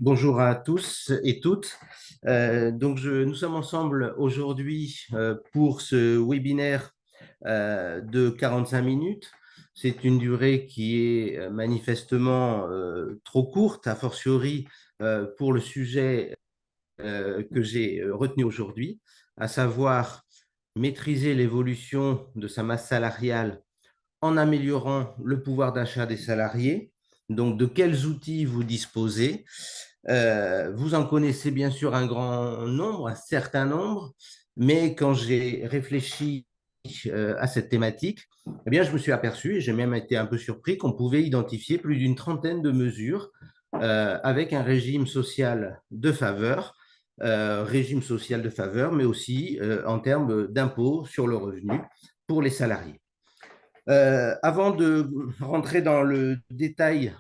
Bonjour à tous et toutes. Nous sommes ensemble aujourd'hui pour ce webinaire de 45 minutes. C'est une durée qui est manifestement trop courte, a fortiori pour le sujet que j'ai retenu aujourd'hui, à savoir maîtriser l'évolution de sa masse salariale en améliorant le pouvoir d'achat des salariés. Donc, de quels outils vous disposez? Vous en connaissez bien sûr un grand nombre, un certain nombre, mais quand j'ai réfléchi à cette thématique, eh bien, je me suis aperçu, et j'ai même été un peu surpris, qu'on pouvait identifier plus d'une trentaine de mesures avec un régime social de faveur, mais aussi en termes d'impôt sur le revenu pour les salariés. Avant de rentrer dans le détail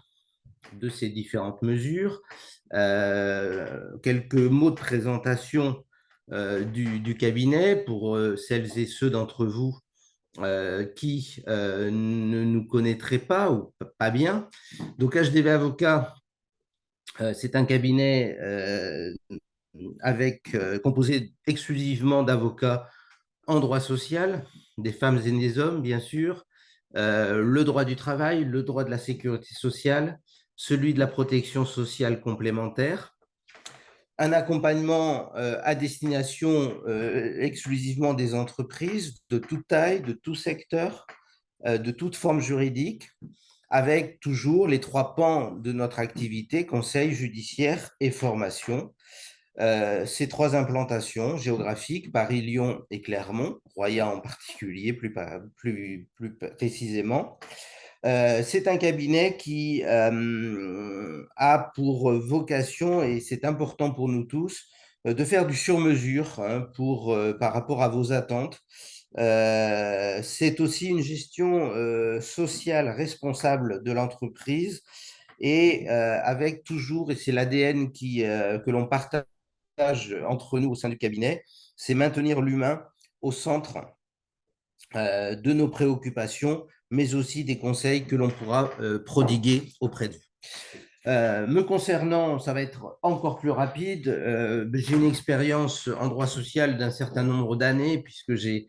de ces différentes mesures, quelques mots de présentation du cabinet pour celles et ceux d'entre vous qui ne nous connaîtraient pas ou pas bien. Donc HDV Avocat, c'est un cabinet composé exclusivement d'avocats en droit social, des femmes et des hommes, bien sûr, le droit du travail, le droit de la sécurité sociale, celui de la protection sociale complémentaire, un accompagnement à destination exclusivement des entreprises de toute taille, de tout secteur, de toute forme juridique, avec toujours les trois pans de notre activité, conseil, judiciaire et formation. Ces trois implantations géographiques, Paris, Lyon et Clermont, Roya en particulier, plus précisément, c'est un cabinet qui a pour vocation, et c'est important pour nous tous, de faire du sur-mesure hein, par rapport à vos attentes. C'est aussi une gestion sociale responsable de l'entreprise et avec toujours, et c'est l'ADN que l'on partage entre nous au sein du cabinet, c'est maintenir l'humain au centre de nos préoccupations, mais aussi des conseils que l'on pourra prodiguer auprès de vous. Me concernant, ça va être encore plus rapide. J'ai une expérience en droit social d'un certain nombre d'années, puisque je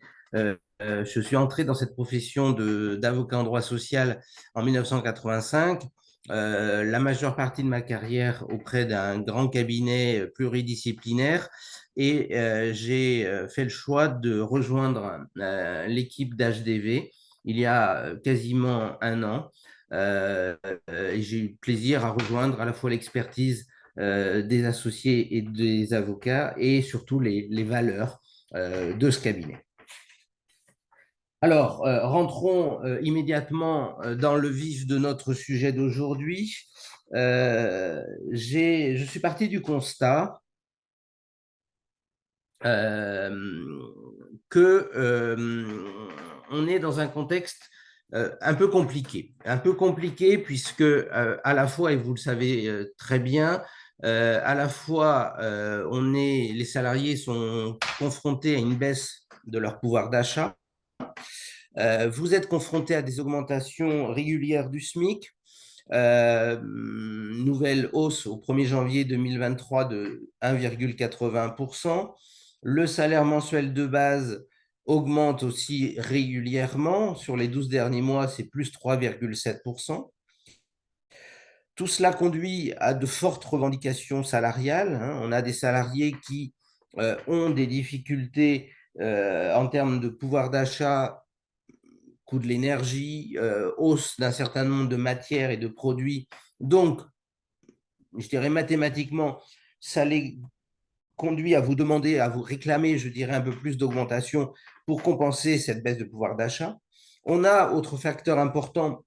suis entré dans cette profession d'avocat en droit social en 1985. La majeure partie de ma carrière auprès d'un grand cabinet pluridisciplinaire et j'ai fait le choix de rejoindre l'équipe d'HDV il y a quasiment un an. Et j'ai eu plaisir à rejoindre à la fois l'expertise des associés et des avocats et surtout les valeurs de ce cabinet. Alors, rentrons immédiatement dans le vif de notre sujet d'aujourd'hui. Je suis parti du constat que on est dans un contexte un peu compliqué puisque à la fois, et vous le savez très bien, à la fois les salariés sont confrontés à une baisse de leur pouvoir d'achat. Vous êtes confrontés à des augmentations régulières du SMIC, nouvelle hausse au 1er janvier 2023 de 1,80%. Le salaire mensuel de base augmente aussi régulièrement. Sur les 12 derniers mois, c'est plus 3,7%. Tout cela conduit à de fortes revendications salariales. On a des salariés qui ont des difficultés en termes de pouvoir d'achat, coût de l'énergie, hausse d'un certain nombre de matières et de produits. Donc, je dirais mathématiquement, ça les conduit à vous demander, à vous réclamer, je dirais, un peu plus d'augmentation pour compenser cette baisse de pouvoir d'achat. On a, autre facteur important,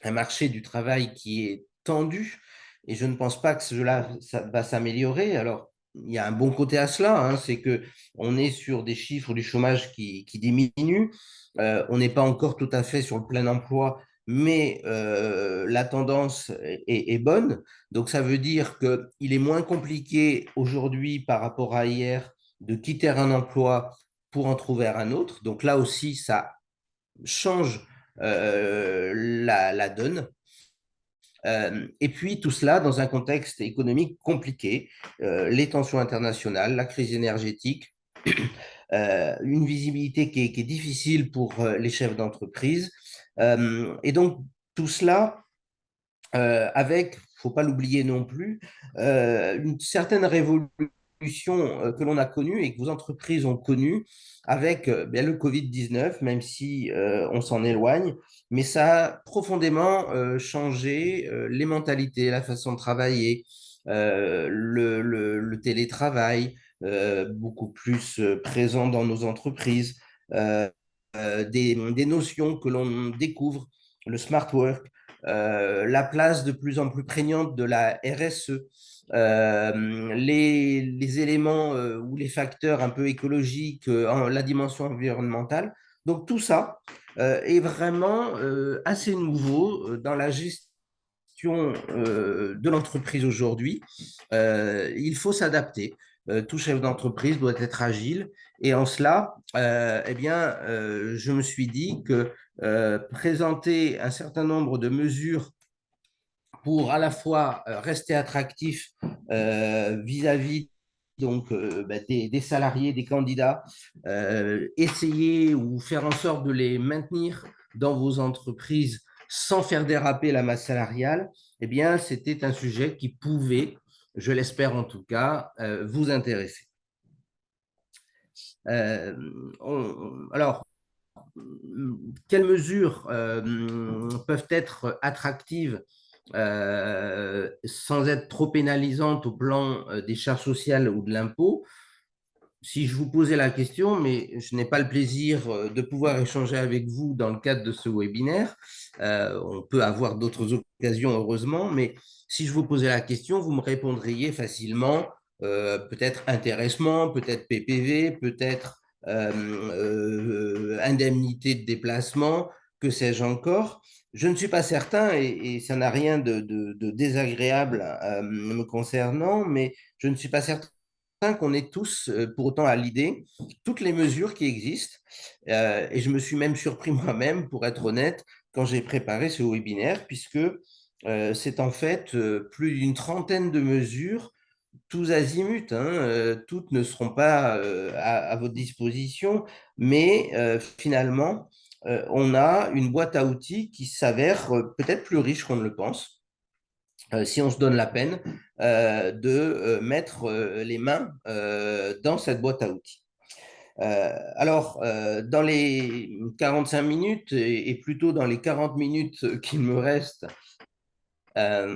un marché du travail qui est tendu et je ne pense pas que cela ça va s'améliorer. Alors, il y a un bon côté à cela, hein, c'est qu'on est sur des chiffres du chômage qui diminuent. On n'est pas encore tout à fait sur le plein emploi, mais la tendance est bonne. Donc, ça veut dire qu'il est moins compliqué aujourd'hui par rapport à hier de quitter un emploi pour en trouver un autre. Donc là aussi, ça change la donne. Et puis tout cela dans un contexte économique compliqué, les tensions internationales, la crise énergétique, une visibilité qui est difficile pour les chefs d'entreprise. Et donc tout cela avec, il ne faut pas l'oublier non plus, une certaine révolution que l'on a connue et que vos entreprises ont connue avec bien, le Covid-19, même si on s'en éloigne, mais ça a profondément changé les mentalités, la façon de travailler, le télétravail, beaucoup plus présent dans nos entreprises, des notions que l'on découvre, le smart work, la place de plus en plus prégnante de la RSE, les éléments ou les facteurs un peu écologiques, la dimension environnementale. Donc tout ça est vraiment assez nouveau dans la gestion de l'entreprise aujourd'hui. Il faut s'adapter. Tout chef d'entreprise doit être agile. Et en cela, eh bien, je me suis dit que présenter un certain nombre de mesures pour à la fois rester attractif vis-à-vis donc des salariés, des candidats, essayer ou faire en sorte de les maintenir dans vos entreprises sans faire déraper la masse salariale, eh bien, c'était un sujet qui pouvait, je l'espère en tout cas, vous intéresser. Euh, alors, quelles mesures peuvent être attractives sans être trop pénalisantes au plan des charges sociales ou de l'impôt? Si je vous posais la question, mais je n'ai pas le plaisir de pouvoir échanger avec vous dans le cadre de ce webinaire, on peut avoir d'autres occasions, heureusement, mais si je vous posais la question, vous me répondriez facilement, peut-être intéressement, peut-être PPV, peut-être indemnité de déplacement, que sais-je encore. Je ne suis pas certain, et ça n'a rien de désagréable me concernant, mais je ne suis pas certain qu'on est tous pour autant à l'idée toutes les mesures qui existent. Et je me suis même surpris moi-même, pour être honnête, quand j'ai préparé ce webinaire, puisque c'est en fait plus d'une trentaine de mesures, tous azimuts, hein, toutes ne seront pas à votre disposition, mais finalement, on a une boîte à outils qui s'avère peut-être plus riche qu'on ne le pense. Si on se donne la peine de mettre les mains dans cette boîte à outils. Dans les 45 minutes et plutôt dans les 40 minutes qu'il me reste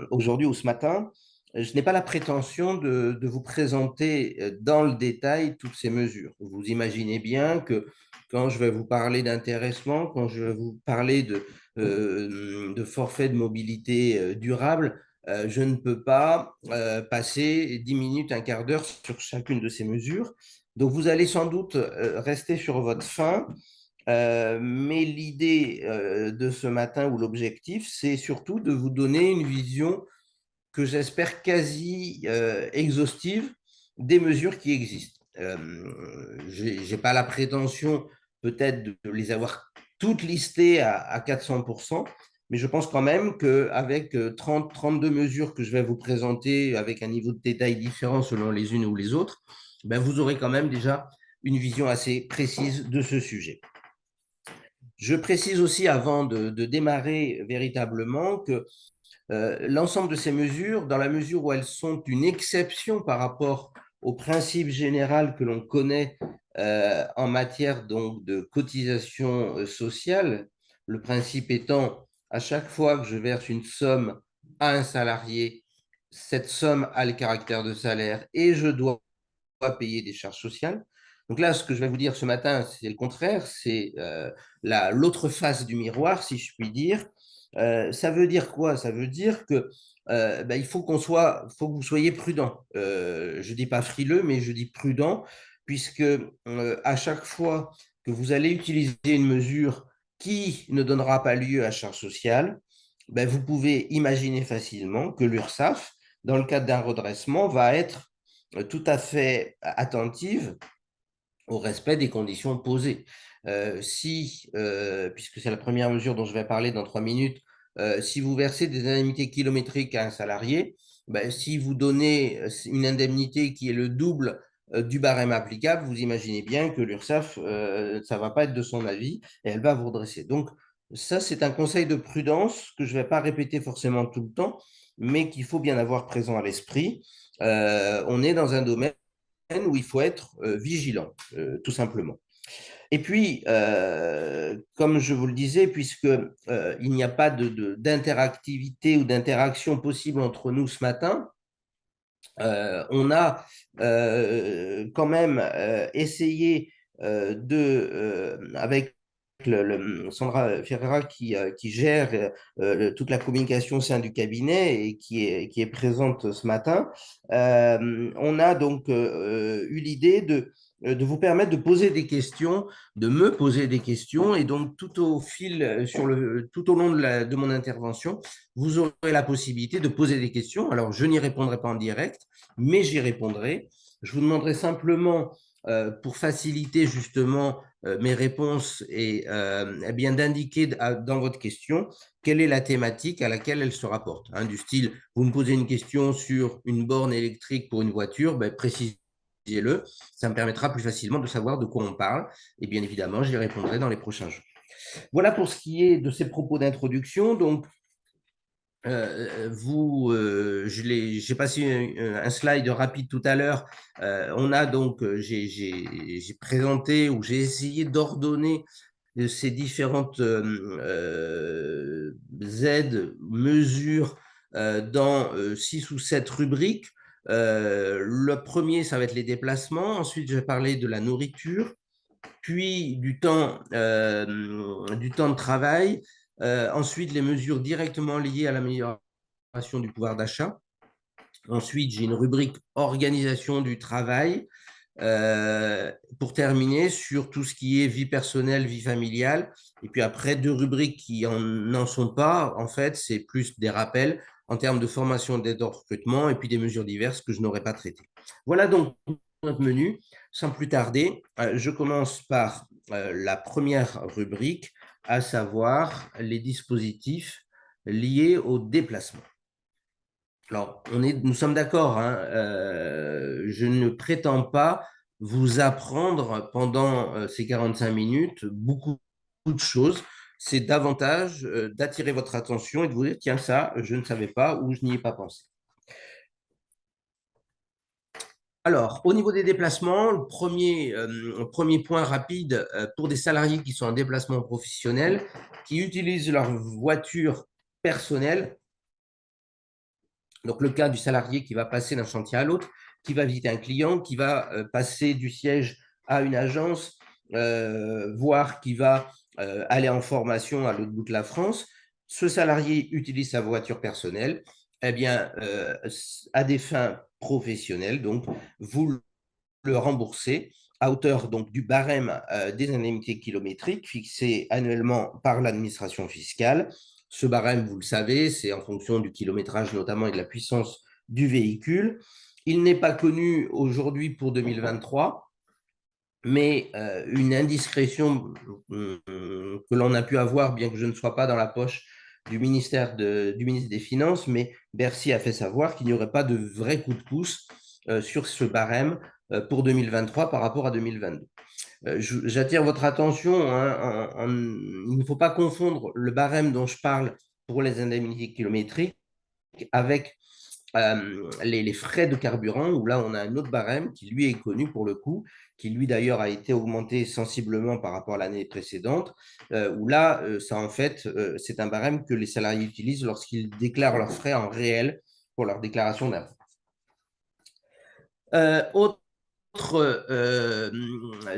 aujourd'hui ou ce matin, je n'ai pas la prétention de vous présenter dans le détail toutes ces mesures. Vous imaginez bien que quand je vais vous parler d'intéressement, quand je vais vous parler de forfait de mobilité durable, je ne peux pas passer 10 minutes, un quart d'heure sur chacune de ces mesures. Donc, vous allez sans doute rester sur votre faim, mais l'idée de ce matin ou l'objectif, c'est surtout de vous donner une vision que j'espère quasi exhaustive des mesures qui existent. Je n'ai pas la prétention peut-être de les avoir toutes listées à 400%, mais je pense quand même qu'avec 32 mesures que je vais vous présenter avec un niveau de détail différent selon les unes ou les autres, ben vous aurez quand même déjà une vision assez précise de ce sujet. Je précise aussi avant de démarrer véritablement que l'ensemble de ces mesures, dans la mesure où elles sont une exception par rapport au principe général que l'on connaît en matière donc, de cotisation sociale, le principe étant à chaque fois que je verse une somme à un salarié, cette somme a le caractère de salaire et je dois payer des charges sociales. Donc là, ce que je vais vous dire ce matin, c'est le contraire, c'est l'autre face du miroir, si je puis dire. Ça veut dire quoi? Ça veut dire que il faut faut que vous soyez prudent. Je dis pas frileux, mais je dis prudent, puisque à chaque fois que vous allez utiliser une mesure qui ne donnera pas lieu à charge sociale, vous pouvez imaginer facilement que l'URSSAF, dans le cadre d'un redressement, va être tout à fait attentive au respect des conditions posées. Puisque c'est la première mesure dont je vais parler dans 3 minutes, si vous versez des indemnités kilométriques à un salarié, ben, si vous donnez une indemnité qui est le double du barème applicable, vous imaginez bien que l'URSSAF, ça ne va pas être de son avis et elle va vous redresser. Donc, ça, c'est un conseil de prudence que je ne vais pas répéter forcément tout le temps, mais qu'il faut bien avoir présent à l'esprit. On est dans un domaine où il faut être vigilant, tout simplement. Et puis, comme je vous le disais, puisque il n'y a pas d'interactivité ou d'interaction possible entre nous ce matin, on a quand même essayé avec Sandra Ferreira qui gère toute la communication au sein du cabinet et qui est présente ce matin, on a donc eu l'idée de vous permettre de poser des questions, de me poser des questions, et donc tout au fil, tout au long de mon intervention, vous aurez la possibilité de poser des questions. Alors, je n'y répondrai pas en direct, mais j'y répondrai. Je vous demanderai simplement, pour faciliter justement mes réponses et eh bien d'indiquer dans votre question quelle est la thématique à laquelle elle se rapporte. Hein, du style, vous me posez une question sur une borne électrique pour une voiture, ben, précisez-le, ça me permettra plus facilement de savoir de quoi on parle, et bien évidemment, j'y répondrai dans les prochains jours. Voilà pour ce qui est de ces propos d'introduction. Donc, j'ai passé un slide rapide tout à l'heure. On a donc, j'ai présenté ou j'ai essayé d'ordonner ces différentes aides, mesures dans 6 ou 7 rubriques. Le premier, ça va être les déplacements. Ensuite, je vais parler de la nourriture, puis du temps de travail. Ensuite, les mesures directement liées à l'amélioration du pouvoir d'achat. Ensuite, j'ai une rubrique organisation du travail. Pour terminer, sur tout ce qui est vie personnelle, vie familiale. Et puis après, 2 rubriques qui n'en sont pas. En fait, c'est plus des rappels en termes de formation d'aide au recrutement et puis des mesures diverses que je n'aurais pas traitées. Voilà donc notre menu. Sans plus tarder, je commence par la première rubrique, à savoir les dispositifs liés au déplacement. Alors, nous sommes d'accord, hein, je ne prétends pas vous apprendre pendant ces 45 minutes beaucoup de choses. C'est davantage d'attirer votre attention et de vous dire, tiens, ça, je ne savais pas ou je n'y ai pas pensé. Alors, au niveau des déplacements, le premier point rapide pour des salariés qui sont en déplacement professionnel, qui utilisent leur voiture personnelle. Donc, le cas du salarié qui va passer d'un chantier à l'autre, qui va visiter un client, qui va passer du siège à une agence, voire qui va aller en formation à l'autre bout de la France. Ce salarié utilise sa voiture personnelle, eh bien, à des fins professionnelles. Donc, vous le remboursez à hauteur donc, du barème des indemnités kilométriques fixé annuellement par l'administration fiscale. Ce barème, vous le savez, c'est en fonction du kilométrage notamment et de la puissance du véhicule. Il n'est pas connu aujourd'hui pour 2023, mais une indiscrétion que l'on a pu avoir, bien que je ne sois pas dans la poche du ministre des Finances, mais Bercy a fait savoir qu'il n'y aurait pas de vrai coup de pouce sur ce barème pour 2023 par rapport à 2022. J'attire votre attention, hein, il ne faut pas confondre le barème dont je parle pour les indemnités kilométriques avec les frais de carburant, où là, on a un autre barème qui, lui, est connu pour le coup, qui, lui, d'ailleurs, a été augmenté sensiblement par rapport à l'année précédente, où là, ça, en fait, c'est un barème que les salariés utilisent lorsqu'ils déclarent leurs frais en réel pour leur déclaration d'impôt. Autre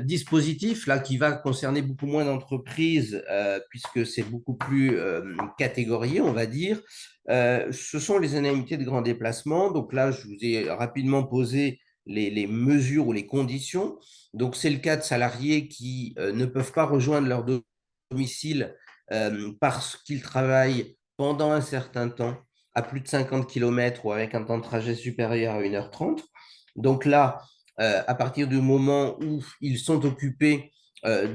dispositif là qui va concerner beaucoup moins d'entreprises puisque c'est beaucoup plus catégorié, on va dire. Ce sont les indemnités de grand déplacement. Donc là, je vous ai rapidement posé les mesures ou les conditions. Donc c'est le cas de salariés qui ne peuvent pas rejoindre leur domicile parce qu'ils travaillent pendant un certain temps à plus de 50 km ou avec un temps de trajet supérieur à 1h30. Donc là, à partir du moment où ils sont occupés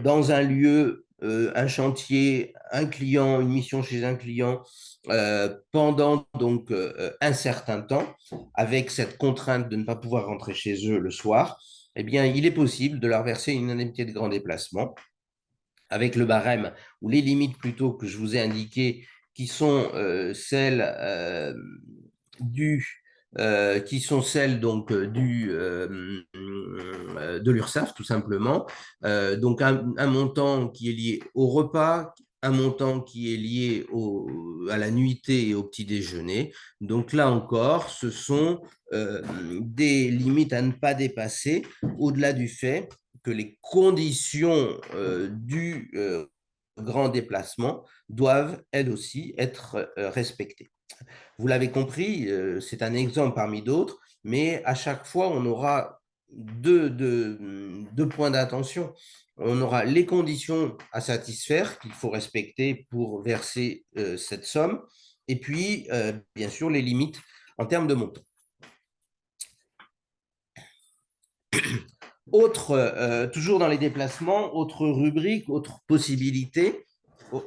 dans un lieu un chantier, un client, une mission chez un client pendant donc un certain temps, avec cette contrainte de ne pas pouvoir rentrer chez eux le soir, eh bien, il est possible de leur verser une indemnité de grand déplacement avec le barème ou les limites plutôt que je vous ai indiquées, qui sont celles du qui sont celles donc de l'URSSAF tout simplement. Donc un montant qui est lié au repas, un montant qui est lié à la nuitée et au petit déjeuner. Donc là encore, ce sont des limites à ne pas dépasser, au-delà du fait que les conditions du grand déplacement doivent, elles aussi, être respectées. Vous l'avez compris, c'est un exemple parmi d'autres, mais à chaque fois, on aura deux points d'attention. On aura les conditions à satisfaire qu'il faut respecter pour verser cette somme, et puis, bien sûr, les limites en termes de montant. Toujours dans les déplacements, autre rubrique, autre possibilité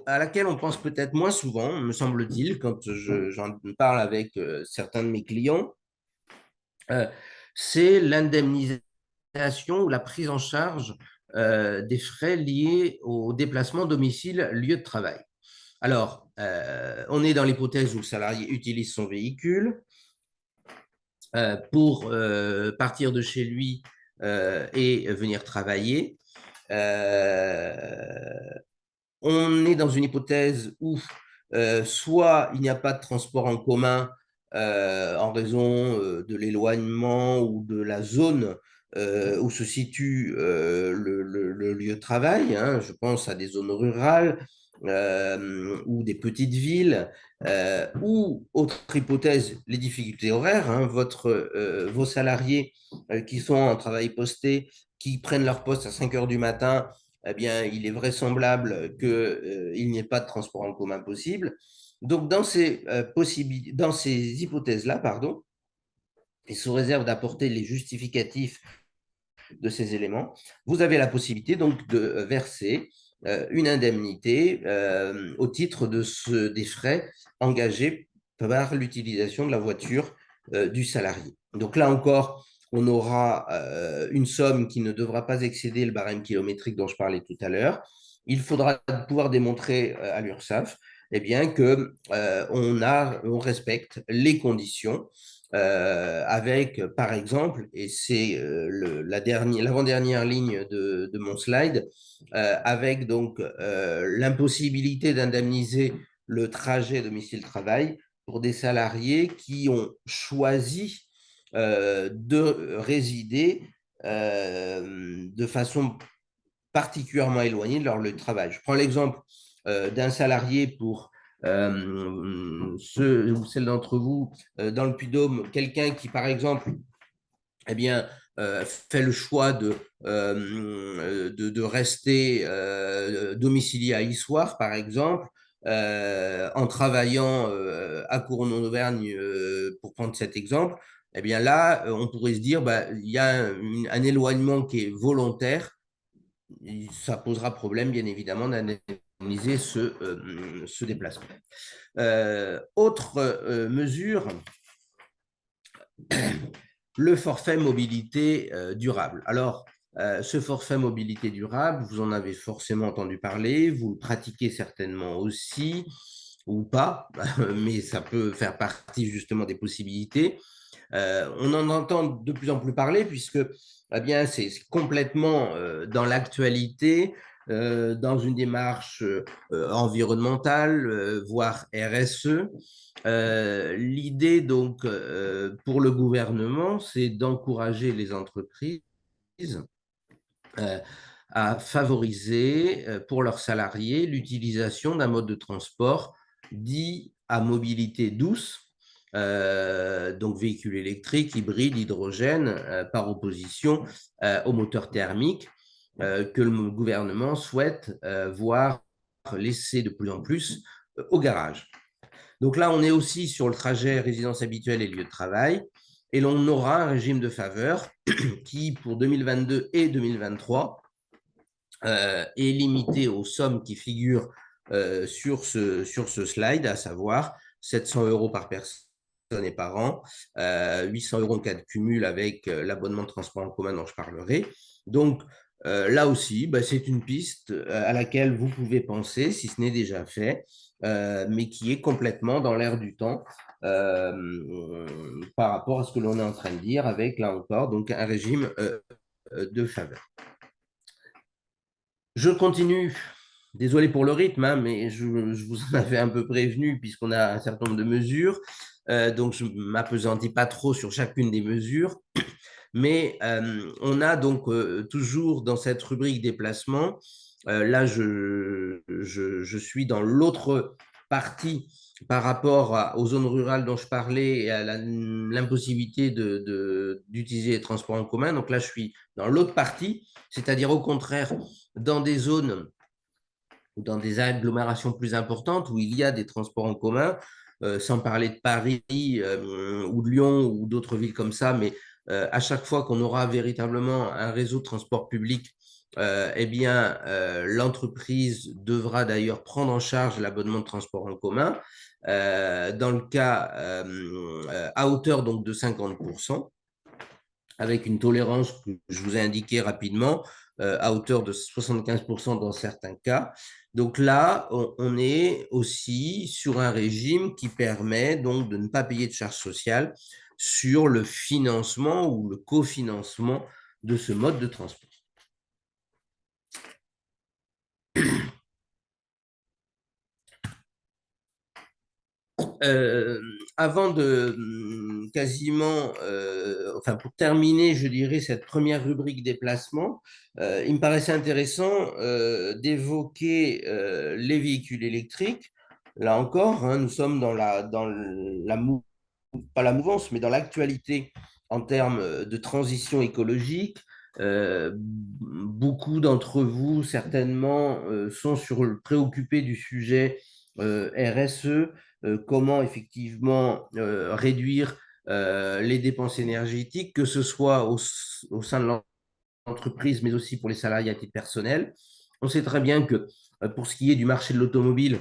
à laquelle on pense peut-être moins souvent, me semble-t-il, quand j'en parle avec certains de mes clients, c'est l'indemnisation ou la prise en charge des frais liés au déplacement domicile-lieu de travail. Alors, on est dans l'hypothèse où le salarié utilise son véhicule pour partir de chez lui et venir travailler. On est dans une hypothèse où soit il n'y a pas de transport en commun en raison de l'éloignement ou de la zone où se situe le lieu de travail. Hein, je pense à des zones rurales ou des petites villes, ou autre hypothèse, les difficultés horaires. Hein, vos salariés qui sont en travail posté, qui prennent leur poste à 5 heures du matin, eh bien, il est vraisemblable qu'il n'y ait pas de transport en commun possible. Donc, dans ces hypothèses-là, pardon, et sous réserve d'apporter les justificatifs de ces éléments, vous avez la possibilité donc de verser une indemnité au titre des frais engagés par l'utilisation de la voiture du salarié. Donc là encore, on aura une somme qui ne devra pas excéder le barème kilométrique dont je parlais tout à l'heure. Il faudra pouvoir démontrer à l'URSSAF eh bien, on respecte les conditions avec, par exemple, et c'est l'avant-dernière ligne de mon slide, avec donc l'impossibilité d'indemniser le trajet domicile-travail pour des salariés qui ont choisi de résider de façon particulièrement éloignée de leur lieu de travail. Je prends l'exemple d'un salarié pour ceux ou celles d'entre vous dans le Puy-de-Dôme, quelqu'un qui, par exemple, eh bien, fait le choix de rester domicilié à Issoire, par exemple, en travaillant à Cournon-Auvergne, pour prendre cet exemple, eh bien là, on pourrait se dire, bah, il y a un éloignement qui est volontaire. Ça posera problème, bien évidemment, d'indemniser ce déplacement. Autre mesure, le forfait mobilité durable. Alors, ce forfait mobilité durable, vous en avez forcément entendu parler, vous le pratiquez certainement aussi, ou pas, mais ça peut faire partie justement des possibilités. On en entend de plus en plus parler puisque eh bien, c'est complètement dans l'actualité, dans une démarche environnementale, voire RSE. L'idée donc pour le gouvernement, c'est d'encourager les entreprises à favoriser pour leurs salariés l'utilisation d'un mode de transport dit à mobilité douce, donc véhicules électriques, hybrides, hydrogène, par opposition aux moteurs thermiques que le gouvernement souhaite voir laisser de plus en plus au garage. Donc là, on est aussi sur le trajet résidence habituelle et lieu de travail, et l'on aura un régime de faveur qui, pour 2022 et 2023, est limité aux sommes qui figurent sur ce slide, à savoir 700 € par personne et par an, 800 € en cas de cumul avec l'abonnement de transport en commun dont je parlerai. Donc, là aussi, c'est une piste à laquelle vous pouvez penser, si ce n'est déjà fait, mais qui est complètement dans l'air du temps par rapport à ce que l'on est en train de dire avec, là encore, donc un régime de faveur. Je continue. Désolé pour le rythme, hein, mais je vous en avais un peu prévenu puisqu'on a un certain nombre de mesures. Donc, je ne m'appesantis pas trop sur chacune des mesures. Mais on a donc toujours dans cette rubrique déplacement, là je suis dans l'autre partie par rapport aux zones rurales dont je parlais et à l'impossibilité d'utiliser les transports en commun. Donc là je suis dans l'autre partie, c'est-à-dire au contraire dans des zones ou dans des agglomérations plus importantes où il y a des transports en commun, sans parler de Paris ou de Lyon ou d'autres villes comme ça, mais à chaque fois qu'on aura véritablement un réseau de transport public, eh bien, l'entreprise devra d'ailleurs prendre en charge l'abonnement de transport en commun, dans le cas à hauteur donc de 50%, avec une tolérance que je vous ai indiquée rapidement, à hauteur de 75% dans certains cas. Donc là, on est aussi sur un régime qui permet donc de ne pas payer de charges sociales sur le financement ou le cofinancement de ce mode de transport. Avant de quasiment, enfin pour terminer, je dirais, cette première rubrique déplacement, il me paraissait intéressant d'évoquer les véhicules électriques. Là encore, hein, nous sommes dans pas la mouvance, mais dans l'actualité en termes de transition écologique. Beaucoup d'entre vous, certainement, sont préoccupés du sujet RSE, comment effectivement réduire les dépenses énergétiques, que ce soit au sein de l'entreprise, mais aussi pour les salariés à titre personnel. On sait très bien que pour ce qui est du marché de l'automobile,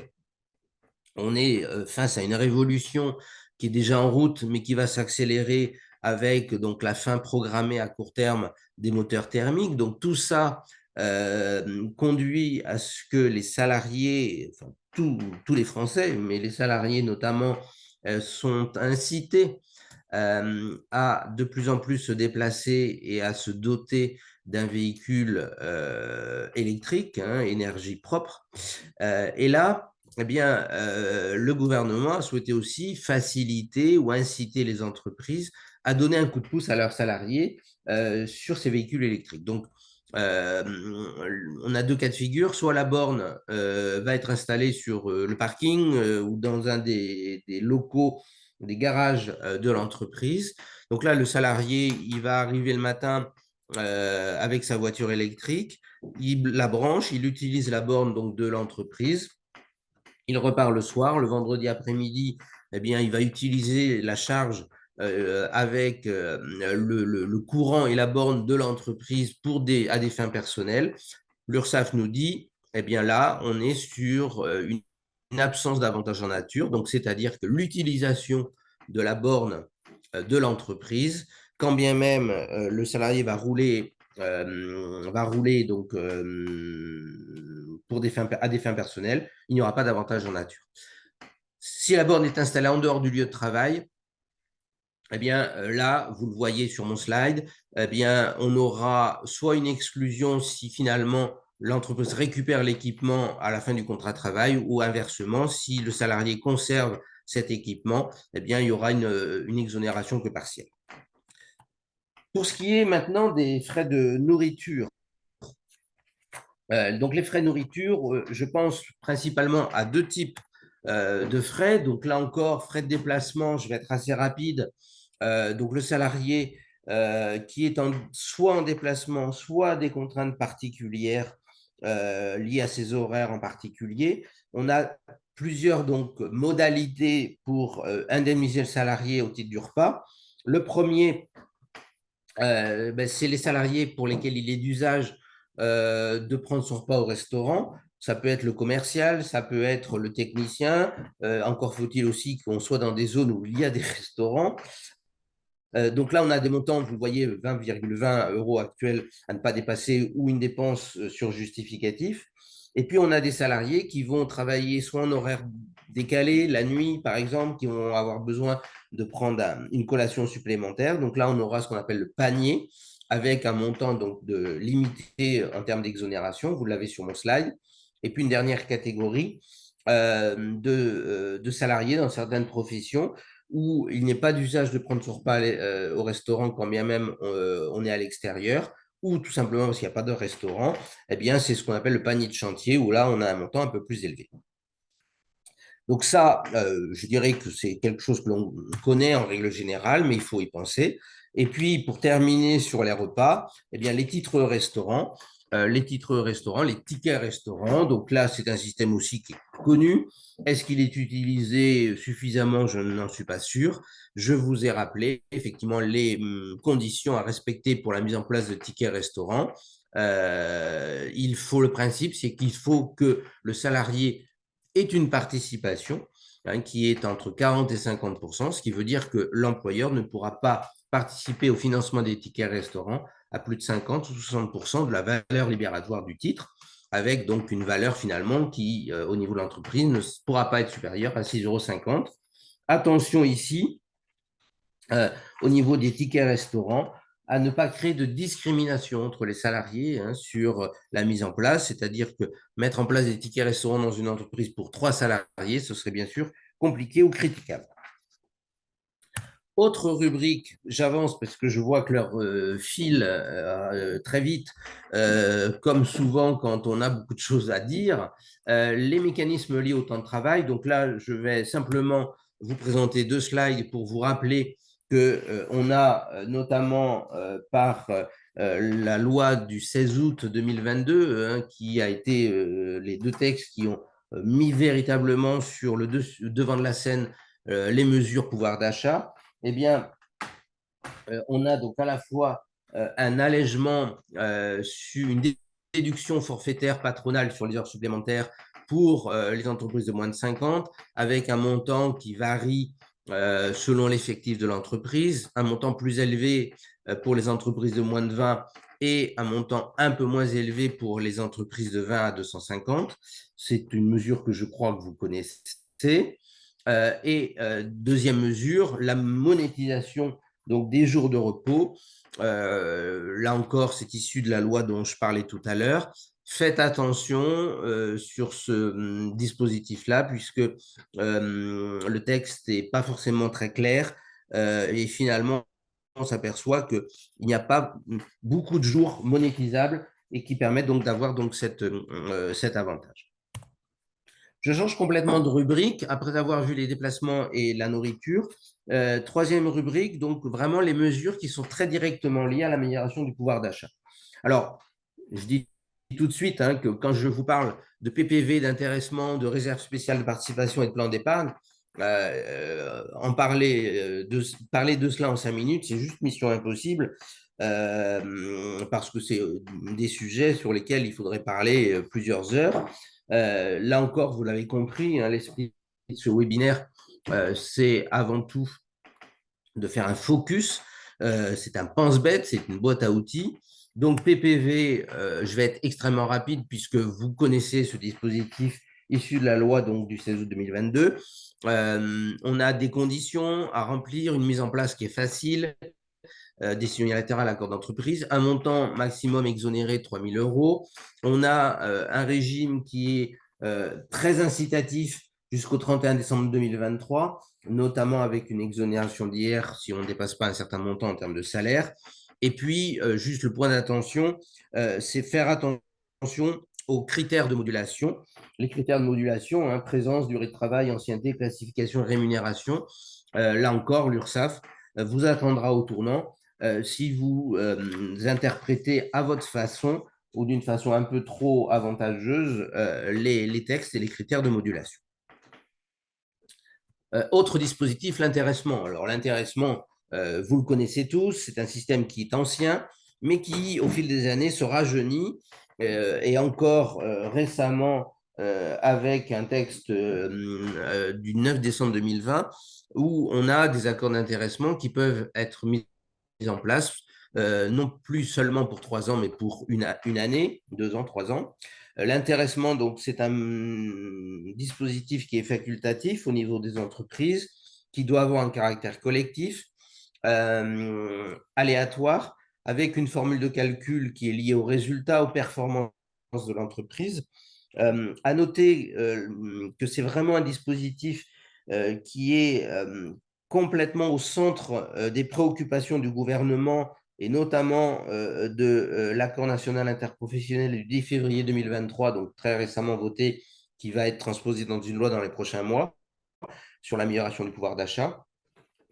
on est face à une révolution qui est déjà en route, mais qui va s'accélérer avec donc la fin programmée à court terme des moteurs thermiques. Donc tout ça conduit à ce que les salariés, enfin, tous les Français, mais les salariés notamment, sont incités à de plus en plus se déplacer et à se doter d'un véhicule électrique, hein, énergie propre. Et là, eh bien, le gouvernement a souhaité aussi faciliter ou inciter les entreprises à donner un coup de pouce à leurs salariés sur ces véhicules électriques. Donc, on a deux cas de figure. Soit la borne va être installée sur le parking ou dans un des locaux, des garages de l'entreprise. Donc là, le salarié, il va arriver le matin avec sa voiture électrique, il la branche, il utilise la borne donc, de l'entreprise. Il repart le soir, le vendredi après-midi, eh bien, il va utiliser la charge avec le courant et la borne de l'entreprise à des fins personnelles. L'URSSAF nous dit, eh bien là, on est sur une absence d'avantage en nature, donc c'est-à-dire que l'utilisation de la borne de l'entreprise, quand bien même le salarié va rouler donc à des fins personnelles, il n'y aura pas d'avantage en nature. Si la borne est installée en dehors du lieu de travail, eh bien là, vous le voyez sur mon slide, eh bien, on aura soit une exclusion si finalement l'entreprise récupère l'équipement à la fin du contrat de travail, ou inversement, si le salarié conserve cet équipement, eh bien, il y aura une exonération que partielle. Pour ce qui est maintenant des frais de nourriture, donc les frais de nourriture, je pense principalement à deux types de frais. Donc là encore, frais de déplacement, je vais être assez rapide. Donc le salarié qui est soit en déplacement, soit à des contraintes particulières liées à ses horaires en particulier. On a plusieurs donc modalités pour indemniser le salarié au titre du repas. Le premier, c'est les salariés pour lesquels il est d'usage de prendre son repas au restaurant. Ça peut être le commercial, ça peut être le technicien. Encore faut-il aussi qu'on soit dans des zones où il y a des restaurants. Donc là, on a des montants, vous voyez, 20,20 euros actuels à ne pas dépasser ou une dépense sur justificatif. Et puis, on a des salariés qui vont travailler soit en horaire décalé, la nuit, par exemple, qui vont avoir besoin de prendre une collation supplémentaire. Donc là, on aura ce qu'on appelle le panier, avec un montant donc, limité en termes d'exonération. Vous l'avez sur mon slide. Et puis, une dernière catégorie de salariés dans certaines professions où il n'est pas d'usage de prendre son repas au restaurant quand bien même on est à l'extérieur, ou tout simplement parce qu'il n'y a pas de restaurant, eh bien, c'est ce qu'on appelle le panier de chantier, où là, on a un montant un peu plus élevé. Donc ça, je dirais que c'est quelque chose que l'on connaît en règle générale, mais il faut y penser. Et puis, pour terminer sur les repas, eh bien, les titres restaurants, les tickets restaurants. Donc là, c'est un système aussi qui est connu. Est-ce qu'il est utilisé suffisamment? Je n'en suis pas sûr. Je vous ai rappelé effectivement les conditions à respecter pour la mise en place de tickets restaurants. Le principe, c'est qu'il faut que le salarié est une participation qui est entre 40 et 50%, ce qui veut dire que l'employeur ne pourra pas participer au financement des tickets restaurants à plus de 50 ou 60% de la valeur libératoire du titre, avec donc une valeur finalement qui, au niveau de l'entreprise, ne pourra pas être supérieure à 6,50 €. Attention ici, au niveau des tickets restaurants, à ne pas créer de discrimination entre les salariés sur la mise en place, c'est-à-dire que mettre en place des tickets restaurants dans une entreprise pour 3 salariés, ce serait bien sûr compliqué ou critiquable. Autre rubrique, j'avance parce que je vois que l'heure file très vite, comme souvent quand on a beaucoup de choses à dire, les mécanismes liés au temps de travail. Donc là, je vais simplement vous présenter 2 slides pour vous rappeler qu'on a notamment par la loi du 16 août 2022, qui a été les 2 textes qui ont mis véritablement sur le devant de la scène les mesures pouvoir d'achat. Eh bien, on a donc à la fois un allègement sur une déduction forfaitaire patronale sur les heures supplémentaires pour les entreprises de moins de 50, avec un montant qui varie selon l'effectif de l'entreprise, un montant plus élevé pour les entreprises de moins de 20 et un montant un peu moins élevé pour les entreprises de 20 à 250. C'est une mesure que je crois que vous connaissez. Deuxième mesure, la monétisation donc des jours de repos. Là encore, c'est issu de la loi dont je parlais tout à l'heure. Faites attention sur ce dispositif-là, puisque le texte n'est pas forcément très clair et finalement, on s'aperçoit qu'il n'y a pas beaucoup de jours monétisables et qui permettent donc d'avoir donc cet avantage. Je change complètement de rubrique après avoir vu les déplacements et la nourriture. Troisième rubrique, donc vraiment les mesures qui sont très directement liées à l'amélioration du pouvoir d'achat. Alors, je dis tout de suite que quand je vous parle de PPV, d'intéressement, de réserve spéciale de participation et de plan d'épargne, parler de cela en 5 minutes, c'est juste mission impossible parce que c'est des sujets sur lesquels il faudrait parler plusieurs heures. Là encore, vous l'avez compris, l'esprit de ce webinaire, c'est avant tout de faire un focus. C'est un pense-bête, c'est une boîte à outils. Donc PPV, je vais être extrêmement rapide puisque vous connaissez ce dispositif issu de la loi donc, du 16 août 2022. On a des conditions à remplir, une mise en place qui est facile, décision unilatérale, accord d'entreprise, un montant maximum exonéré de 3 000 €. On a un régime qui est très incitatif jusqu'au 31 décembre 2023, notamment avec une exonération d'hier si on ne dépasse pas un certain montant en termes de salaire. Et puis, juste le point d'attention, c'est faire attention aux critères de modulation. Les critères de modulation, présence, durée de travail, ancienneté, classification, rémunération. Là encore, l'URSSAF vous attendra au tournant si vous interprétez à votre façon ou d'une façon un peu trop avantageuse les textes et les critères de modulation. Autre dispositif, l'intéressement. Alors l'intéressement, vous le connaissez tous, c'est un système qui est ancien, mais qui, au fil des années, se rajeunit et encore récemment avec un texte du 9 décembre 2020 où on a des accords d'intéressement qui peuvent être mis en place, non plus seulement pour 3 ans, mais pour une année, 2 ans, 3 ans. L'intéressement, donc, c'est un dispositif qui est facultatif au niveau des entreprises, qui doit avoir un caractère collectif, aléatoire, avec une formule de calcul qui est liée aux résultats, aux performances de l'entreprise. À noter que c'est vraiment un dispositif qui est complètement au centre des préoccupations du gouvernement et notamment de l'accord national interprofessionnel du 10 février 2023, donc très récemment voté, qui va être transposé dans une loi dans les prochains mois sur l'amélioration du pouvoir d'achat,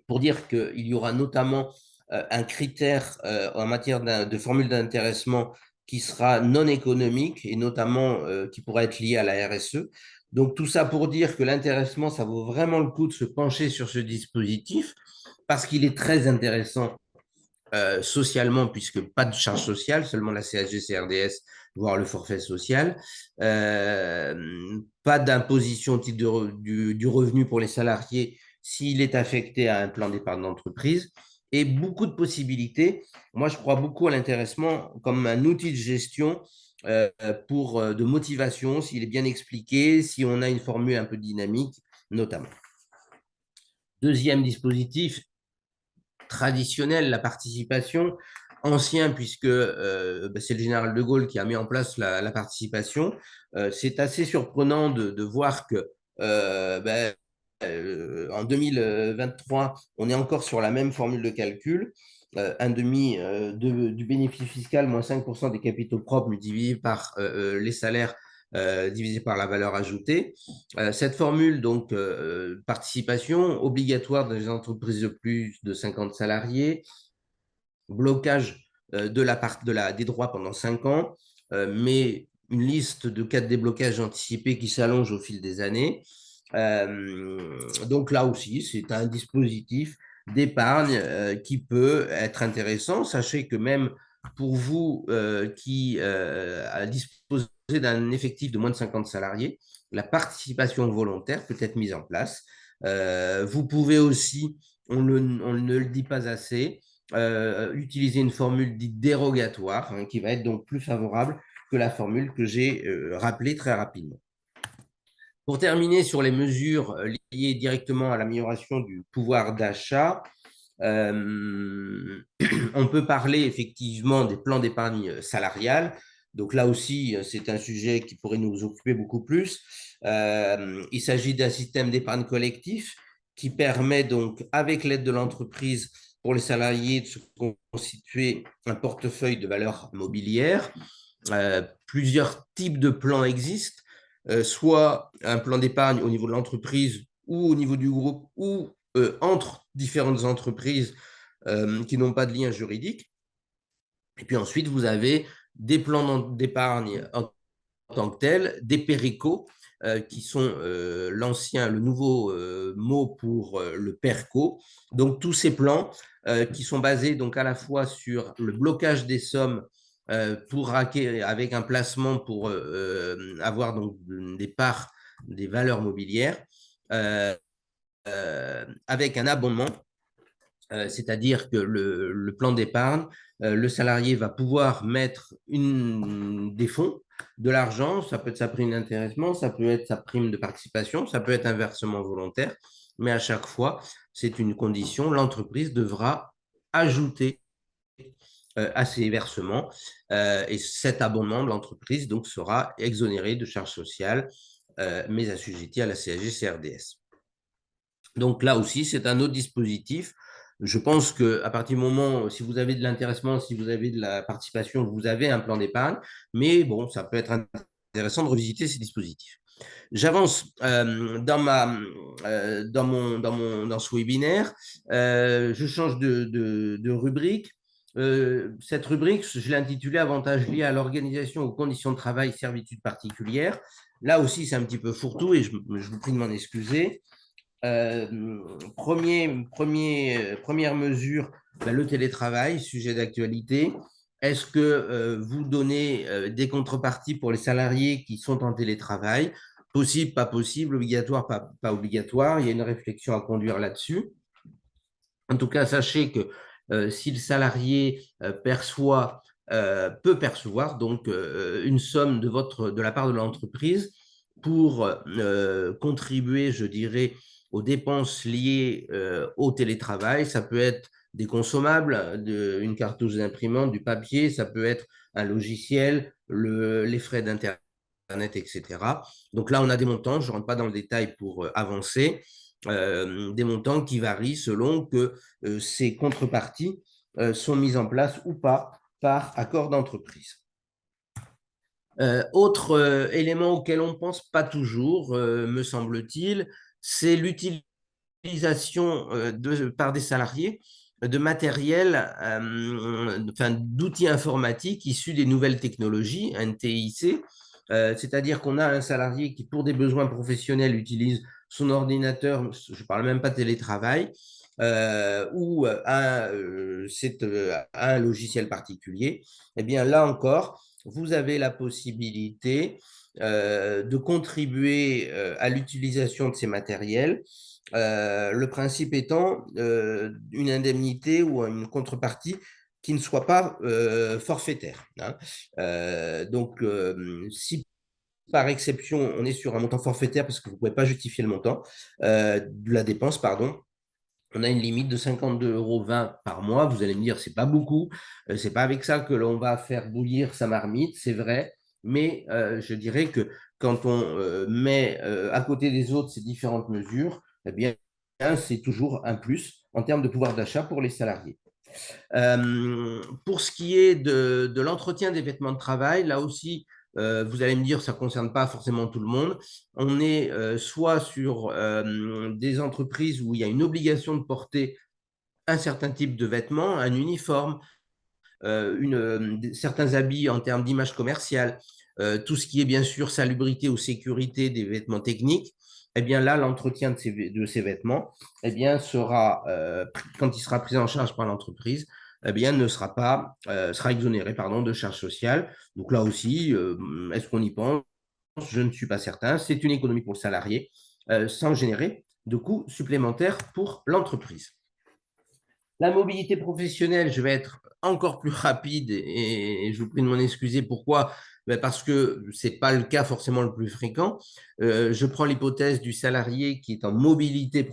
pour dire qu'il y aura notamment un critère en matière de formule d'intéressement qui sera non économique et notamment qui pourra être lié à la RSE. Donc tout ça pour dire que l'intéressement, ça vaut vraiment le coup de se pencher sur ce dispositif parce qu'il est très intéressant socialement, puisque pas de charge sociale, seulement la CSG, CRDS, voire le forfait social. Pas d'imposition au titre du revenu pour les salariés s'il est affecté à un plan d'épargne d'entreprise et beaucoup de possibilités. Moi, je crois beaucoup à l'intéressement comme un outil de gestion de motivation, s'il est bien expliqué, si on a une formule un peu dynamique, notamment. Deuxième dispositif, traditionnel, la participation, ancien puisque c'est le général de Gaulle qui a mis en place la participation. C'est assez surprenant de voir que en 2023, on est encore sur la même formule de calcul. Un demi du bénéfice fiscal moins 5% des capitaux propres multiplié par les salaires divisé par la valeur ajoutée. Cette formule, donc, participation obligatoire dans les entreprises de plus de 50 salariés, blocage des droits pendant 5 ans, mais une liste de cas de déblocage anticipé qui s'allonge au fil des années. Donc là aussi, c'est un dispositif d'épargne qui peut être intéressant. Sachez que même pour vous qui disposez d'un effectif de moins de 50 salariés, la participation volontaire peut être mise en place. Vous pouvez aussi, on ne le dit pas assez, utiliser une formule dite dérogatoire qui va être donc plus favorable que la formule que j'ai rappelée très rapidement. Pour terminer sur les mesures liées directement à l'amélioration du pouvoir d'achat, on peut parler effectivement des plans d'épargne salariale. Donc là aussi, c'est un sujet qui pourrait nous occuper beaucoup plus. Il s'agit d'un système d'épargne collectif qui permet donc, avec l'aide de l'entreprise, pour les salariés de se constituer un portefeuille de valeurs mobilières. Plusieurs types de plans existent, soit un plan d'épargne au niveau de l'entreprise ou au niveau du groupe ou entre différentes entreprises qui n'ont pas de lien juridique. Et puis ensuite, vous avez des plans d'épargne en tant que tels, des PERICO, qui sont le nouveau mot pour le PERCO. Donc tous ces plans qui sont basés donc à la fois sur le blocage des sommes avec un placement pour avoir donc des parts, des valeurs mobilières, avec un abondement, c'est-à-dire que le plan d'épargne, le salarié va pouvoir mettre des fonds, de l'argent, ça peut être sa prime d'intéressement, ça peut être sa prime de participation, ça peut être un versement volontaire, mais à chaque fois, c'est une condition, l'entreprise devra ajouter à ces versements et cet abondement de l'entreprise donc sera exonéré de charges sociales, mais assujetti à la CSG-CRDS. Donc là aussi, c'est un autre dispositif. Je pense qu'à partir du moment, si vous avez de l'intéressement, si vous avez de la participation, vous avez un plan d'épargne. Mais bon, ça peut être intéressant de revisiter ces dispositifs. J'avance dans ce webinaire. Je change de rubrique. Cette rubrique, je l'ai intitulée Avantages liés à l'organisation aux conditions de travail, servitudes particulières. Là aussi, c'est un petit peu fourre-tout et je vous prie de m'en excuser. Première mesure, le télétravail, sujet d'actualité. Est-ce que vous donnez des contreparties pour les salariés qui sont en télétravail? Possible, pas possible, obligatoire, pas obligatoire. Il y a une réflexion à conduire là-dessus. En tout cas, sachez que si le salarié peut percevoir donc une somme de la part de l'entreprise pour contribuer, je dirais, aux dépenses liées au télétravail. Ça peut être des consommables, une cartouche d'imprimante, du papier, ça peut être un logiciel, les frais d'Internet, etc. Donc là, on a des montants, je ne rentre pas dans le détail pour avancer, des montants qui varient selon que ces contreparties sont mises en place ou pas par accord d'entreprise. Autre élément auquel on ne pense pas toujours, me semble-t-il, c'est l'utilisation par des salariés de matériel, d'outils informatiques issus des nouvelles technologies, NTIC. C'est-à-dire qu'on a un salarié qui, pour des besoins professionnels, utilise son ordinateur, je ne parle même pas de télétravail, ou un logiciel particulier. Eh bien, là encore, vous avez la possibilité de contribuer à l'utilisation de ces matériels. Le principe étant une indemnité ou une contrepartie qui ne soit pas forfaitaire. Hein. Donc, si par exception, on est sur un montant forfaitaire parce que vous ne pouvez pas justifier le montant de la dépense, pardon, on a une limite de 52,20 € par mois. Vous allez me dire, c'est pas beaucoup. C'est pas avec ça que l'on va faire bouillir sa marmite, c'est vrai. Mais je dirais que quand on met à côté des autres ces différentes mesures, eh bien, c'est toujours un plus en termes de pouvoir d'achat pour les salariés. Pour ce qui est de l'entretien des vêtements de travail, là aussi, vous allez me dire, ça ne concerne pas forcément tout le monde. On est soit sur des entreprises où il y a une obligation de porter un certain type de vêtements, un uniforme, certains habits en termes d'image commerciale, tout ce qui est bien sûr salubrité ou sécurité des vêtements techniques. Eh bien là, l'entretien de ces vêtements eh bien, sera, quand il sera pris en charge par l'entreprise, eh bien, sera exonéré pardon, de charges sociales. Donc là aussi, est-ce qu'on y pense? Je ne suis pas certain. C'est une économie pour le salarié sans générer de coûts supplémentaires pour l'entreprise. La mobilité professionnelle, je vais être encore plus rapide et je vous prie de m'en excuser. Pourquoi? Ben parce que ce n'est pas le cas forcément le plus fréquent. Je prends l'hypothèse du salarié qui est en mobilité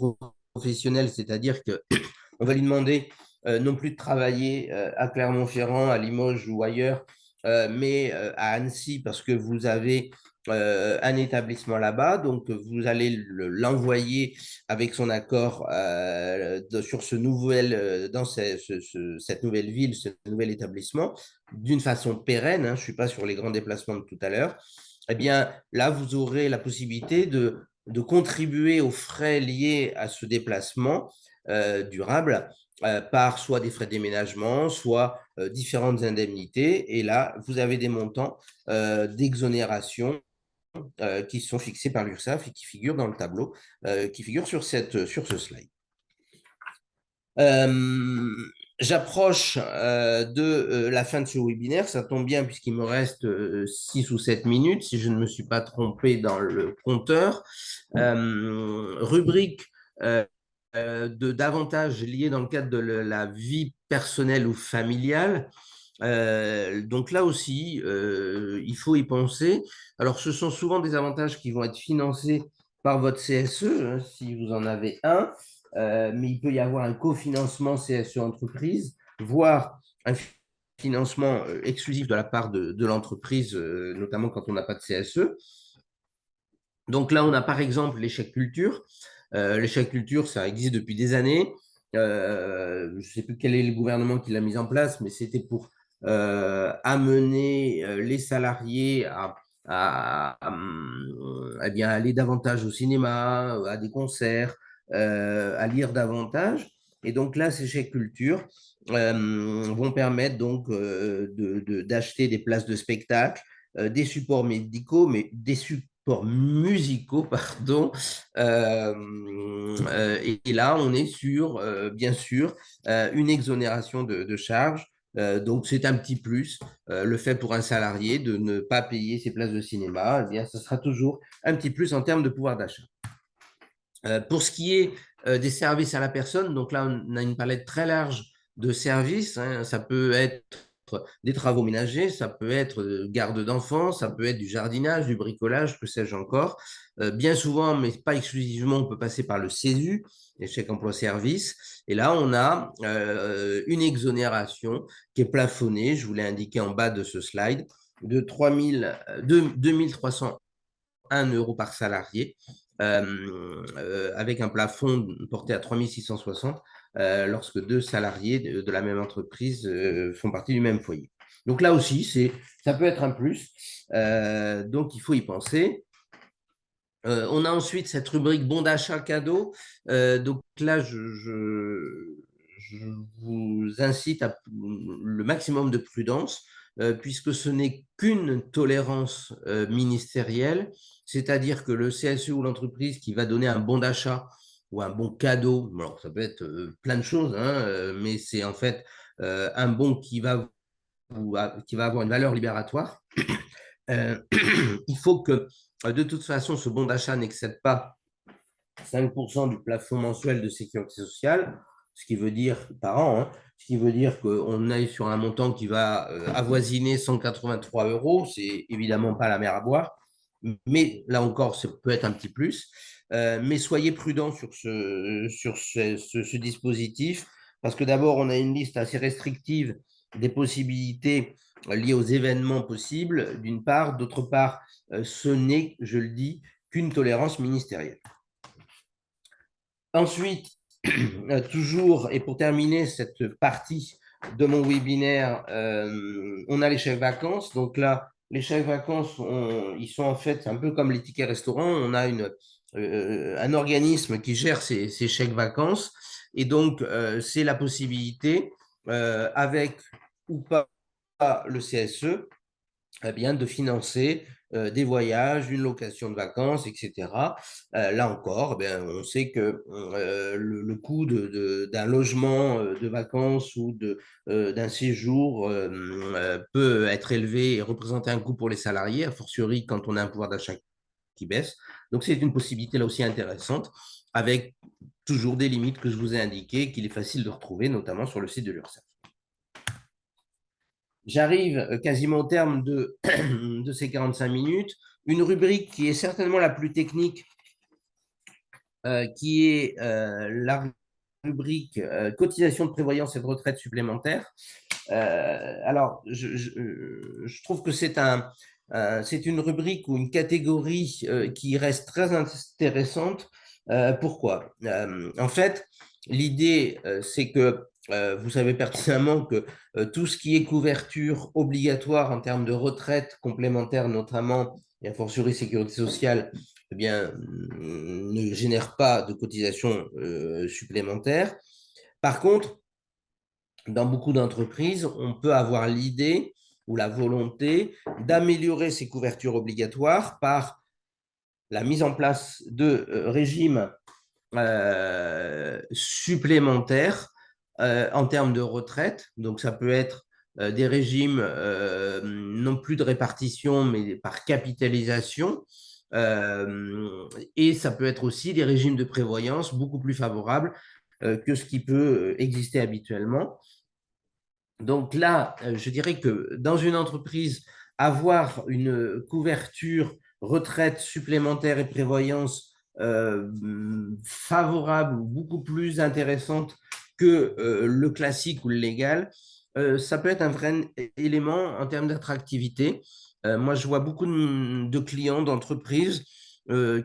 professionnelle, c'est-à-dire qu'on va lui demander non plus de travailler à Clermont-Ferrand, à Limoges ou ailleurs, mais à Annecy parce que vous avez un établissement là-bas. Donc, vous allez l'envoyer avec son accord sur cette nouvelle ville, ce nouvel établissement, d'une façon pérenne. Hein, je ne suis pas sur les grands déplacements de tout à l'heure. Eh bien, là, vous aurez la possibilité de contribuer aux frais liés à ce déplacement durable par soit des frais de déménagement, soit différentes indemnités. Et là, vous avez des montants d'exonération qui sont fixés par l'URSSAF et qui figurent dans le tableau, qui figure sur ce slide. J'approche de la fin de ce webinaire, ça tombe bien puisqu'il me reste 6 ou 7 minutes, si je ne me suis pas trompé dans le compteur. Rubrique d'avantages liés dans le cadre de la vie personnelle ou familiale. Donc là aussi, il faut y penser. Alors, ce sont souvent des avantages qui vont être financés par votre CSE, hein, si vous en avez un, mais il peut y avoir un cofinancement CSE entreprise, voire un financement exclusif de la part de l'entreprise, notamment quand on n'a pas de CSE. Donc là, on a par exemple l'échec culture. L'échec culture, ça existe depuis des années. Je ne sais plus quel est le gouvernement qui l'a mis en place, mais c'était pour amener les salariés à bien aller davantage au cinéma, à des concerts, à lire davantage. Et donc là, ces chèques culture vont permettre donc d'acheter des places de spectacle, des supports médicaux, mais des supports musicaux, pardon. Et là, on est sur, bien sûr, une exonération de charges Donc, c'est un petit plus. Le fait pour un salarié de ne pas payer ses places de cinéma, eh bien, ce sera toujours un petit plus en termes de pouvoir d'achat. Pour ce qui est des services à la personne, donc là, on a une palette très large de services, hein. Ça peut être des travaux ménagers, ça peut être garde d'enfants, ça peut être du jardinage, du bricolage, que sais-je encore. Bien souvent, mais pas exclusivement, on peut passer par le CESU, les chèques emploi-service. Et là, on a une exonération qui est plafonnée, je vous l'ai indiqué en bas de ce slide, de 2 301 € par salarié, avec un plafond porté à 3660 lorsque 2 salariés de la même entreprise font partie du même foyer. Donc là aussi, ça peut être un plus. Donc il faut y penser. On a ensuite cette rubrique bon d'achat cadeau. Donc là, je vous incite à le maximum de prudence, puisque ce n'est qu'une tolérance ministérielle, c'est-à-dire que le CSE ou l'entreprise qui va donner un bon d'achat ou un bon cadeau, alors ça peut être plein de choses, hein, mais c'est en fait un bon qui va avoir une valeur libératoire. Il faut que, de toute façon, ce bon d'achat n'excède pas 5% du plafond mensuel de sécurité sociale, ce qui veut dire par an, hein, ce qui veut dire qu'on aille sur un montant qui va avoisiner 183 €. C'est évidemment pas la mer à boire, mais là encore, ça peut être un petit plus. Mais soyez prudents sur ce dispositif, parce que d'abord, on a une liste assez restrictive des possibilités liées aux événements possibles, d'une part. D'autre part, ce n'est, je le dis, qu'une tolérance ministérielle. Ensuite, toujours, et pour terminer cette partie de mon webinaire, on a les chèques vacances. Donc là, les chèques vacances, ils sont en fait un peu comme les tickets restaurants. On a un organisme qui gère ces chèques vacances. Et donc, c'est la possibilité, avec ou pas le CSE, eh bien, de financer des voyages, une location de vacances, etc. Là encore, eh bien, on sait que le coût d'un logement de vacances ou d'un séjour peut être élevé et représenter un coût pour les salariés, a fortiori quand on a un pouvoir d'achat qui baisse. Donc, c'est une possibilité là aussi intéressante, avec toujours des limites que je vous ai indiquées, qu'il est facile de retrouver, notamment sur le site de l'URSSAF. J'arrive quasiment au terme de, de ces 45 minutes. Une rubrique qui est certainement la plus technique, qui est la rubrique cotisation de prévoyance et de retraite supplémentaire. Alors, je trouve que c'est une rubrique ou une catégorie qui reste très intéressante. Pourquoi? En fait, l'idée, c'est que vous savez pertinemment que tout ce qui est couverture obligatoire en termes de retraite complémentaire, notamment, et a fortiori sécurité sociale, eh bien, ne génère pas de cotisation supplémentaire. Par contre, dans beaucoup d'entreprises, on peut avoir l'idée ou la volonté d'améliorer ces couvertures obligatoires par la mise en place de régimes supplémentaires en termes de retraite. Donc, ça peut être des régimes non plus de répartition, mais par capitalisation. Et ça peut être aussi des régimes de prévoyance beaucoup plus favorables que ce qui peut exister habituellement. Donc là, je dirais que dans une entreprise, avoir une couverture retraite supplémentaire et prévoyance favorable ou beaucoup plus intéressante que le classique ou le légal, ça peut être un vrai élément en termes d'attractivité. Moi, je vois beaucoup de clients d'entreprises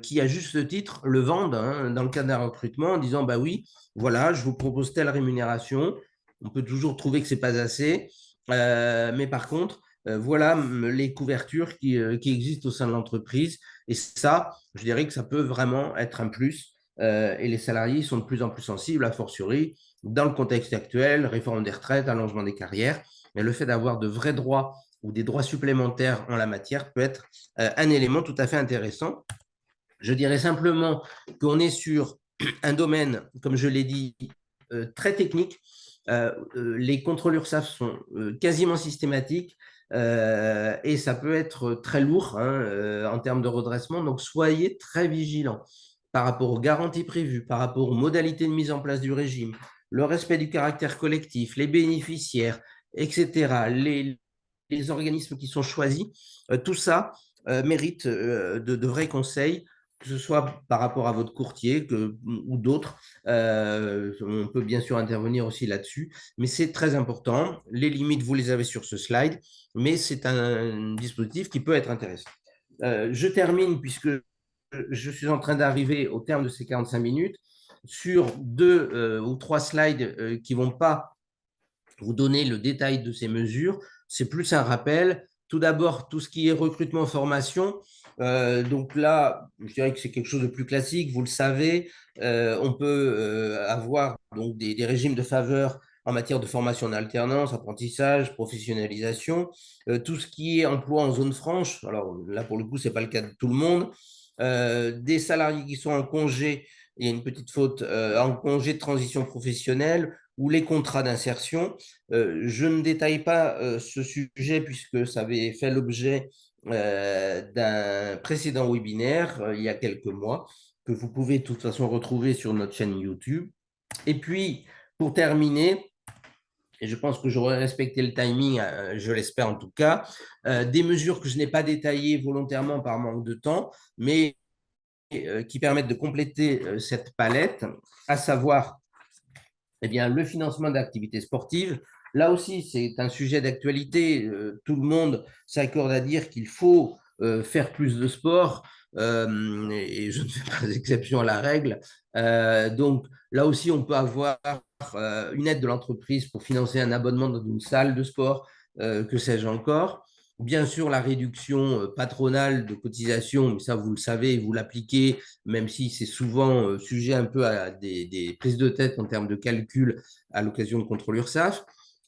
qui, à juste titre, le vendent, hein, dans le cadre d'un recrutement en disant, bah oui, voilà, je vous propose telle rémunération. On peut toujours trouver que ce n'est pas assez, mais par contre, voilà les couvertures qui existent au sein de l'entreprise. Et ça, je dirais que ça peut vraiment être un plus. Et les salariés sont de plus en plus sensibles, a fortiori, dans le contexte actuel, réforme des retraites, allongement des carrières. Mais le fait d'avoir de vrais droits ou des droits supplémentaires en la matière peut être un élément tout à fait intéressant. Je dirais simplement qu'on est sur un domaine, comme je l'ai dit, très techniques. Les contrôles URSSAF sont quasiment systématiques et ça peut être très lourd hein, en termes de redressement. Donc, soyez très vigilants par rapport aux garanties prévues, par rapport aux modalités de mise en place du régime, le respect du caractère collectif, les bénéficiaires, etc., les organismes qui sont choisis, tout ça mérite de vrais conseils, que ce soit par rapport à votre courtier ou d'autres. On peut bien sûr intervenir aussi là-dessus, mais c'est très important. Les limites, vous les avez sur ce slide, mais c'est un dispositif qui peut être intéressant. Je termine puisque je suis en train d'arriver au terme de ces 45 minutes sur 2 ou 3 slides qui ne vont pas vous donner le détail de ces mesures. C'est plus un rappel. Tout d'abord, tout ce qui est recrutement, formation. Donc là, je dirais que c'est quelque chose de plus classique. Vous le savez, on peut avoir donc des régimes de faveur en matière de formation en alternance, apprentissage, professionnalisation. Tout ce qui est emploi en zone franche, alors là, pour le coup, ce n'est pas le cas de tout le monde. Des salariés qui sont en congé, il y a une petite faute, en congé de transition professionnelle ou les contrats d'insertion. Je ne détaille pas ce sujet puisque ça avait fait l'objet d'un précédent webinaire il y a quelques mois que vous pouvez de toute façon retrouver sur notre chaîne YouTube. Et puis, pour terminer, et je pense que j'aurais respecté le timing, je l'espère en tout cas, des mesures que je n'ai pas détaillées volontairement par manque de temps, mais qui permettent de compléter cette palette, à savoir eh bien, le financement d'activités sportives. Là aussi, c'est un sujet d'actualité. Tout le monde s'accorde à dire qu'il faut faire plus de sport et je ne fais pas exception à la règle. Donc, là aussi, on peut avoir une aide de l'entreprise pour financer un abonnement dans une salle de sport, que sais-je encore. Bien sûr, la réduction patronale de cotisation, mais ça, vous le savez, vous l'appliquez, même si c'est souvent sujet un peu à des prises de tête en termes de calcul à l'occasion de contrôle URSSAF.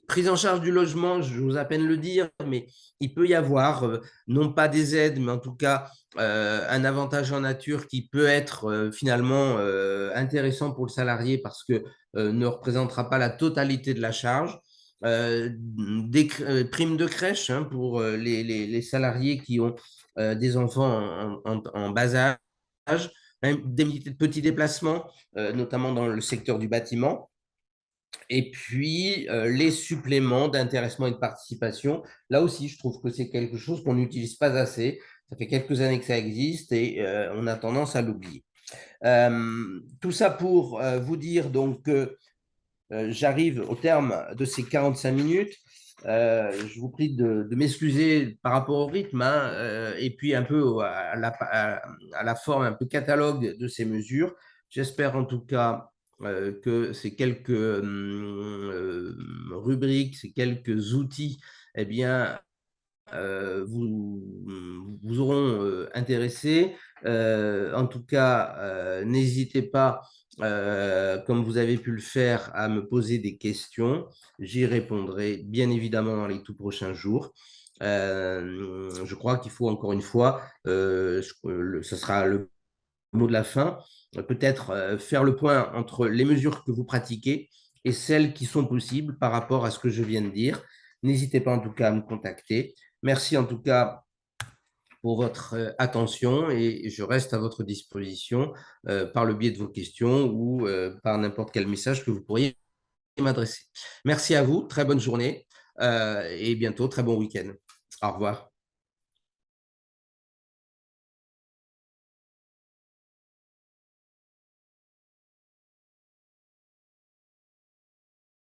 Prise en charge du logement, j'ose à peine le dire, mais il peut y avoir, non pas des aides, mais en tout cas un avantage en nature qui peut être finalement intéressant pour le salarié parce que ne représentera pas la totalité de la charge. Des primes de crèche hein, pour les salariés qui ont des enfants en bas âge, des petits déplacements, notamment dans le secteur du bâtiment. Et puis, les suppléments d'intéressement et de participation. Là aussi, je trouve que c'est quelque chose qu'on n'utilise pas assez. Ça fait quelques années que ça existe et on a tendance à l'oublier. Tout ça pour vous dire donc que j'arrive au terme de ces 45 minutes. Je vous prie de m'excuser par rapport au rythme hein, et puis un peu à la forme un peu catalogue de ces mesures. J'espère en tout cas que ces quelques rubriques, ces quelques outils, eh bien, vous auront intéressé. En tout cas, n'hésitez pas, comme vous avez pu le faire, à me poser des questions. J'y répondrai bien évidemment dans les tout prochains jours. Je crois qu'il faut encore une fois, ce sera le mot de la fin, peut-être faire le point entre les mesures que vous pratiquez et celles qui sont possibles par rapport à ce que je viens de dire. N'hésitez pas en tout cas à me contacter. Merci en tout cas pour votre attention et je reste à votre disposition par le biais de vos questions ou par n'importe quel message que vous pourriez m'adresser. Merci à vous, très bonne journée et bientôt, très bon week-end. Au revoir.